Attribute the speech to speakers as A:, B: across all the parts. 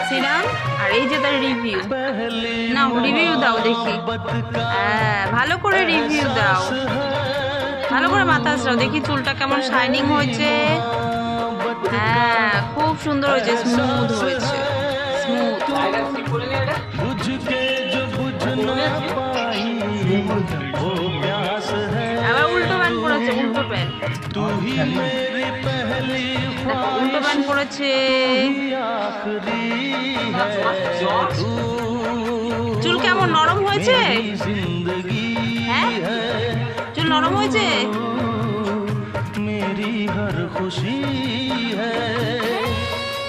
A: Sheeran. আর এই যে তার রিভিউ, না রিভিউ দাও দেখি। হ্যাঁ ভালো করে রিভিউ দাও, ভালো করে মাথা আসরাও দেখি চুলটা কেমন শাইনিং হয়েছে। হ্যাঁ খুব সুন্দর হয়েছে, স্মুথ হয়েছে, স্মুথ। আবার উল্টো প্যান্ট পরেছে, উল্টো প্যান্ট, উল্টো প্যান্ট পরেছে। চুল কেমন নরম হয়েছে? হ্যাঁ চুল নরম হয়েছে।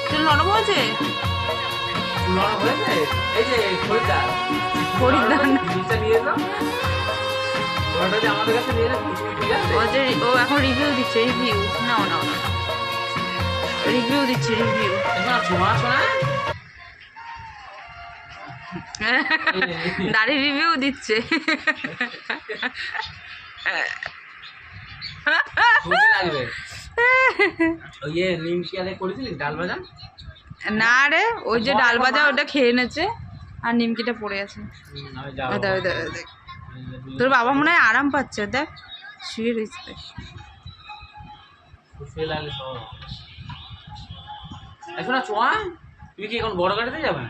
A: চুল নরম হয়েছে, ও এখন রিভিউ দিচ্ছে, রিভিউ নাও নাও নাও, রিভিউ দিচ্ছে, রিভিউ। দাড়ি রিভিউ দিচ্ছে। না রে ওই যে ডাল ভাজা ওটা খেয়ে এনেছে আর নিমকিটা পড়ে আছে। তোর বাবা মনে হয় আরাম পাচ্ছে, দেখ শুয়ে রয়েছে।
B: তুই কি এখন বড় গাড়িতে যাবে?